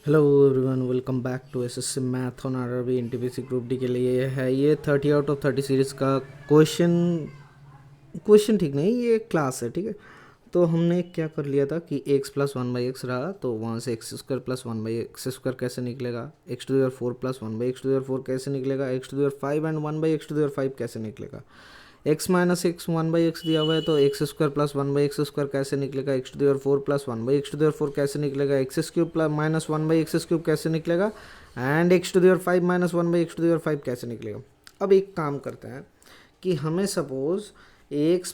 Hello everyone, welcome back to SSC math on RRB NTPC group D के लिए है ये 30 आउट ऑफ 30 सीरीज़ का क्वेश्चन क्वेश्चन ठीक नहीं, ये क्लास है। ठीक है, तो हमने क्या कर लिया था कि x plus one by x रहा, तो वहाँ से x square plus one by x square कैसे निकलेगा, x to the power four plus one by x to the power four कैसे निकलेगा, x to the power five and one by x to the power five कैसे निकलेगा, x minus x one by x दिया हुआ है, तो x square plus one by x square कैसे निकलेगा, x to the power four plus one by x to the power four कैसे निकलेगा, x cube plus minus one by x cube कैसे निकलेगा, and x to the power five minus one by x to the power five कैसे निकलेगा। अब एक काम करते हैं कि हमें suppose x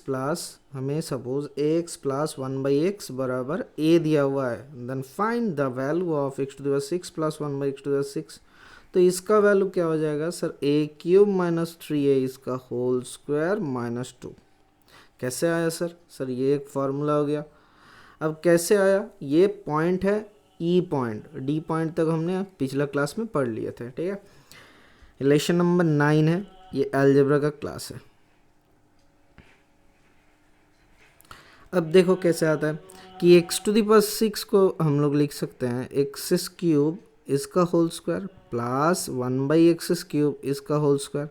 plus one by x बराबर ए दिया हुआ है, then find the value of x to the power six plus one by x to the power six. तो इसका वैल्यू क्या हो जाएगा sir, A cube minus three a इसका होल स्क्वायर माइनस टू। कैसे आया सर ये एक फार्मूला हो गया। अब कैसे आया, ये पॉइंट है ई पॉइंट, डी पॉइंट तक हमने पिछला क्लास में पढ़ लिए थे। ठीक है, रिलेशन नंबर 9 है, ये अलजेब्रा का क्लास है। अब देखो कैसे आता है कि x to the power six को हम लोग लिख सकते हैं एक्स क्यूब इसका whole square plus one by x cube इसका होल स्क्वायर।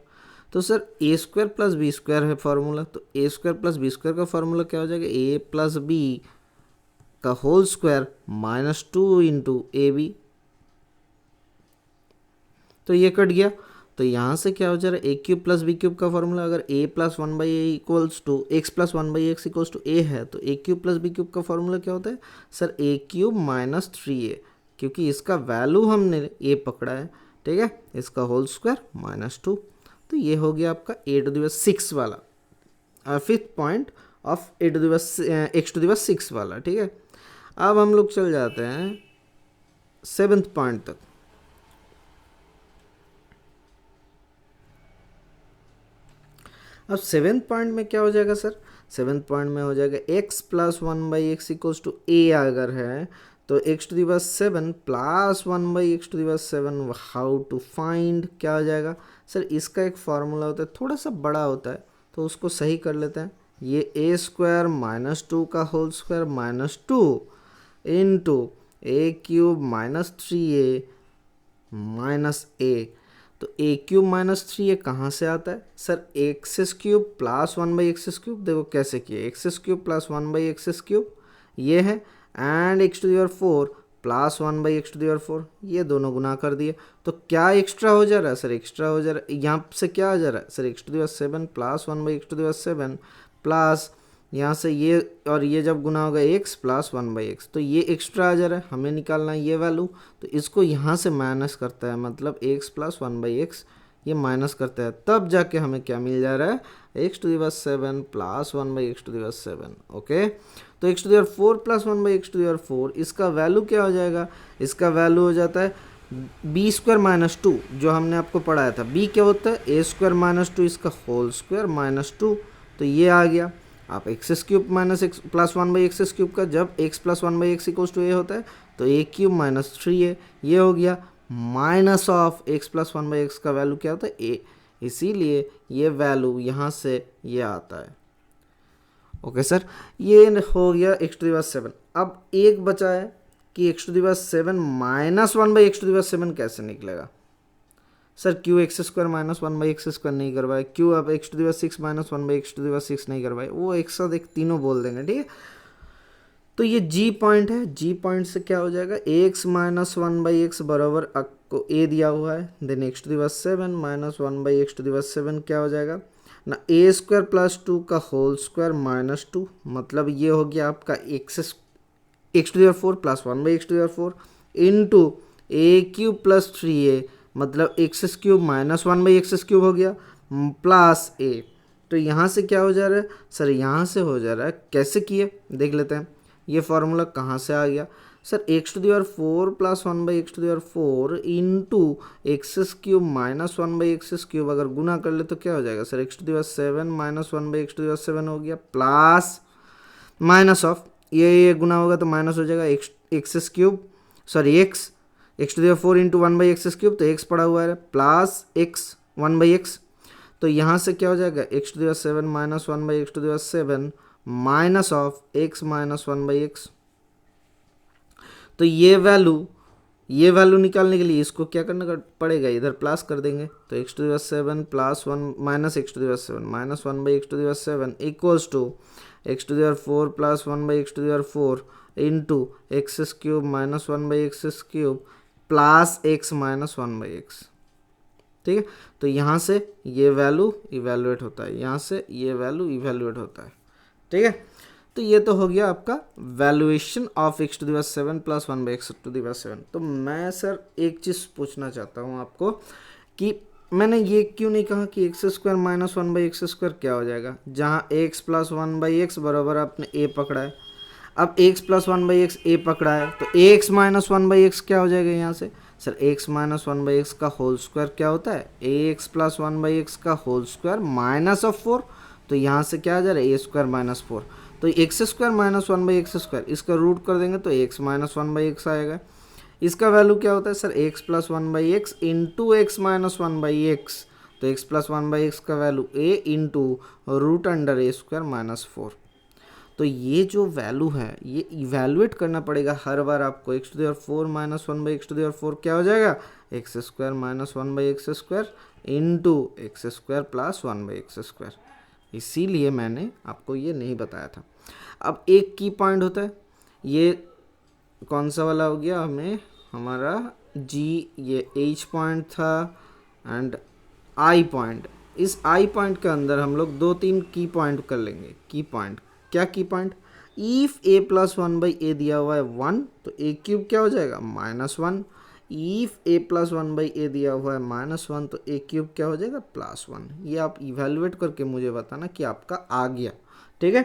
तो sir a square plus B square है फार्मूला, तो a square plus B square का फार्मूला क्या हो जाएगा, ए प्लस बी का whole square minus two into a b. तो ये कट गया, तो यहाँ से क्या हो जा रहा है, A cube plus B cube का फॉर्मूला, अगर A plus one by A equals to X plus one by X equals to A है, तो A cube plus B cube का फॉर्मूला क्या होता है sir, A cube minus three A, क्योंकि इसका वैल्यू हमने ए पकड़ा है। ठीक है, इसका होल स्क्वायर माइनस टू। तो ये हो गया आपका a to the power six वाला, fifth point of a to the power x to the power six वाला। ठीक है, अब हम लोग चल जाते हैं सेवेंथ पॉइंट तक। अब सेवेंथ पॉइंट में क्या हो जाएगा सर, सेवेंथ पॉइंट में हो जाएगा X plus one by X equals to A अगर है, तो x to the power seven plus one by x to the power seven, how to find, क्या हो जाएगा सर, इसका एक फार्मूला होता है, थोड़ा सा बड़ा होता है, तो उसको सही कर लेते हैं। ये ए स्क्वायर माइनस टू का whole square minus two into A cube minus three A minus A. तो ए क्यूब माइनस थ्री ये कहाँ से आता है sir, x cube plus one by x cube, देखो कैसे किए, x cube plus one by x cube ये है, and x to the power four plus one by x to the power four, ये दोनों गुना कर दिए। तो क्या एक्स्ट्रा हो जा रहा है सर, एक्स्ट्रा हो जा रहा है यहाँ से, क्या आ जा रहा है sir, x to the power seven plus one by x to the power seven plus यहाँ से ये और ये जब गुना होगा x plus one by x, तो ये एक्स्ट्रा आ जा रहा है, हमें निकालना है ये वैल्यू, तो इसको यहाँ से माइनस करता है, मतलब x plus one by x ये माइनस करता है, तब जाके हमें क्या मिल जा रहा है, X to the power seven plus one by x to the power seven. Okay, तो x to the power four plus one by x to the power four, इसका वैल्यू क्या हो जाएगा, इसका वैल्यू हो जाता है बी स्क्वायर माइनस टू, जो हमने आपको पढ़ाया था, बी क्या होता है ए स्क्वायर माइनस टू इसका होल स्क्वायर माइनस टू। तो ये आ गया, आप X cube minus X plus one by x cube का जब X plus one by X equals to A होता है, तो A cube minus three A, ये हो गया minus of X plus one by X का वैल्यू क्या होता है ए, इसीलिए ये वैल्यू यहाँ से ये आता है। ओके सर, ये हो गया x to the power seven. अब एक बचा है कि x to the power seven minus one by x to the power seven कैसे निकलेगा सर, क्यू x square minus one by x square नहीं करवाए, क्यू अब x to the power six minus one by x to the power six नहीं करवाए, वो एक साथ एक तीनों बोल देंगे। ठीक है, तो ये जी पॉइंट है, जी पॉइंट से क्या हो जाएगा, X minus one by x बराबर आपको ए दिया हुआ है, then X to the power seven minus one by x to the power seven क्या हो जाएगा ना, ए स्क्वायर प्लस टू का होल स्क्वायर माइनस टू, मतलब ये हो गया आपका X to the power four plus one by x to the power four into A cube plus three A, मतलब X cube minus one by x cube हो गया plus ए। तो यहाँ से क्या हो जा रहा है सर, यहाँ से हो जा रहा है, कैसे किए देख लेते हैं, ये फार्मूला कहाँ से आ गया sir, x to the power four plus one by x to the power four into x cube minus one by x cube, अगर गुना कर ले तो क्या हो जाएगा sir, x to the power seven minus one by x to the power seven हो गया प्लस माइनस ऑफ ये गुना होगा तो माइनस हो जाएगा x cube sorry x x to the power four into one by x cube, तो x पड़ा हुआ है plus x one by x, तो यहाँ से क्या हो जाएगा x to the power seven minus one by x to the power seven minus of x minus one by x. तो ये वैल्यू ये वैल्यू निकालने के लिए इसको क्या करना पड़ेगा, इधर प्लस कर देंगे। तो x to the 7 plus 1 minus x to the 7 minus 1 by x to the 7 equals to x to the 4 plus 1 by x to the 4 into x cube minus 1 by x cube plus x minus 1 by x. ठीक है, तो यहाँ से ये value evaluate होता है, यहाँ से ये वैल्यू इवेलुएट होता है। ठीक है, तो ये तो हो गया आपका valuation of x to the power 7 plus 1 by x to the power 7। तो मैं सर एक चीज़ पूछना चाहता हूँ आपको कि मैंने ये क्यों नहीं कहा कि x square minus 1 by x square क्या हो जाएगा, जहाँ एक्स प्लस 1 बाई एक्स बराबर आपने ए पकड़ा है। अब एक्स प्लस 1 बाई एक्स ए पकड़ा है, तो एक्स माइनस 1 बाई एक्स क्या हो जाएगा यहाँ से sir, x minus 1 by X का होल स्क्वायर क्या होता है, ए एक्स प्लस 1 बाई एक्स का होल स्क्वायर माइनस ऑफ 4। तो यहाँ से क्या आ जा रहा है, ए स्क्वायर माइनस 4। तो x square minus 1 by x square इसका रूट कर देंगे तो एक्स माइनस 1 बाई एक्स आएगा। इसका वैल्यू क्या होता है sir, x plus 1 by x into x minus 1 by x. तो एक्स प्लस 1 बाई एक्स का वैल्यू ए इंटू रूट अंडर ए स्क्वायर माइनस 4। तो ये जो वैल्यू है ये इवेलुएट करना पड़ेगा हर बार आपको। X to the power 4 minus 1 by x to the power 4 क्या हो जाएगा, x square minus 1 by x square into x square plus 1 by x square. इसीलिए मैंने आपको ये नहीं बताया था। अब एक की पॉइंट होता है, ये कौन सा वाला हो गया, हमें हमारा जी ये एच पॉइंट था एंड आई पॉइंट। इस आई पॉइंट के अंदर हम लोग 2-3 की पॉइंट कर लेंगे। की पॉइंट क्या, key point if A plus 1 by A दिया हुआ है 1 तो ए क्यूब क्या हो जाएगा -1। If A plus 1 by A दिया हुआ है -1 तो ए क्यूब क्या हो जाएगा +1। ये आप इवेलुएट करके मुझे बताना कि आपका आ गया। ठीक है,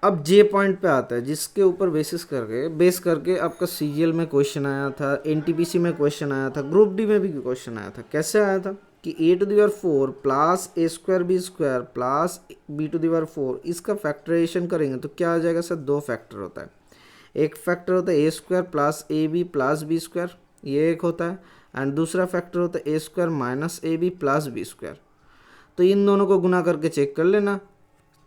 अब जे पॉइंट पे आता है जिसके ऊपर बेस करके आपका सीजीएल में क्वेश्चन आया था, एनटीपीसी में क्वेश्चन आया था, ग्रुप डी में भी क्वेश्चन आया था। कैसे आया था कि A to the power 4 plus A square B square plus B to the power 4 इसका फैक्टराइजेशन करेंगे तो क्या आ जाएगा सर, 2 फैक्टर होता है। एक फैक्टर होता है A square plus A B plus B square, ये एक होता है, एंड दूसरा फैक्टर होता है A square minus A B plus B square. तो इन दोनों को गुना करके चेक कर लेना,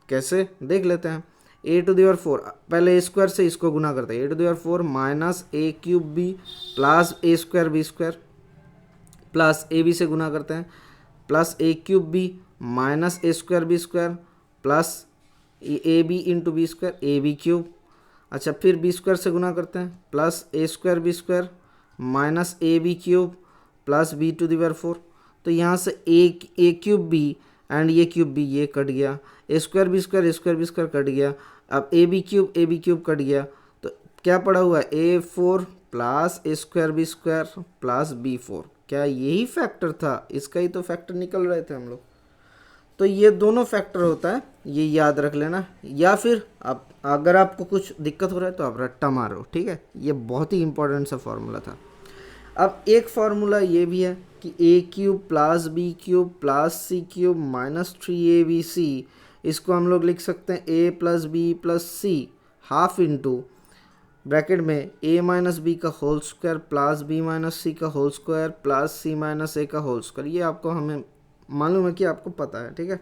कैसे देख लेते हैं। ए टू द पावर 4 पहले ए स्क्वायर से इसको गुना करते हैं, A to the power 4 minus A cube B plus A square B square plus A B से गुना करते हैं plus A cube B minus A square B square plus A B into B square A B cube. अच्छा, फिर B square से गुना करते हैं plus A square B square minus A B cube plus B to the power 4। तो यहाँ से ए cube B and ये क्यूब बी ये कट गया, ए स्क्वायर बी स्क्वायर कट गया। अब ए बी क्यूब कट गया, तो क्या पड़ा हुआ है A 4 plus A square B square plus B 4। क्या यही फैक्टर था, इसका ही तो फैक्टर निकल रहे थे हम लोग। तो ये दोनों फैक्टर होता है, ये याद रख लेना। या फिर आप अगर आपको कुछ दिक्कत हो रहा है तो आप रट्टा मारो। ठीक है, ये बहुत ही इंपॉर्टेंट सा फॉर्मूला था। अब एक फार्मूला ये भी है कि A cube plus B cube plus C cube minus 3abc, इसको हम लोग लिख सकते हैं A plus B plus C half into bracket में ए माइनस बी का whole square plus B minus C का whole square plus C minus A का होल स्क्वायर। ये आपको हमें मालूम है कि आपको पता है। ठीक है,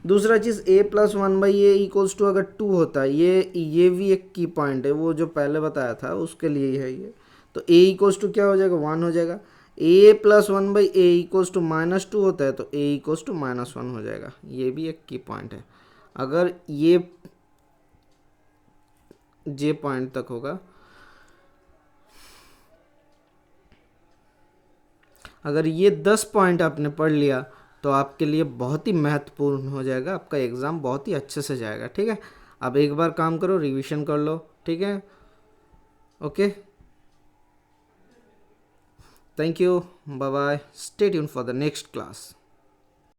दूसरा चीज़ A plus 1 by A equals to अगर 2 होता है, ये भी एक की पॉइंट है, वो जो पहले बताया था उसके लिए ही है ये। तो ए इक्वल्स टू क्या हो जाएगा, 1 हो जाएगा। ए plus 1 by A equals to -2 होता है तो ए इक्वल्स टू -1 हो जाएगा। ये भी एक की पॉइंट है। अगर ये जे पॉइंट तक होगा, अगर ये 10 पॉइंट आपने पढ़ लिया तो आपके लिए बहुत ही महत्वपूर्ण हो जाएगा, आपका एग्ज़ाम बहुत ही अच्छे से जाएगा। ठीक है, अब एक बार काम करो, रिवीजन कर लो। ठीक है, okay, thank you, bye bye, stay tune for the next class.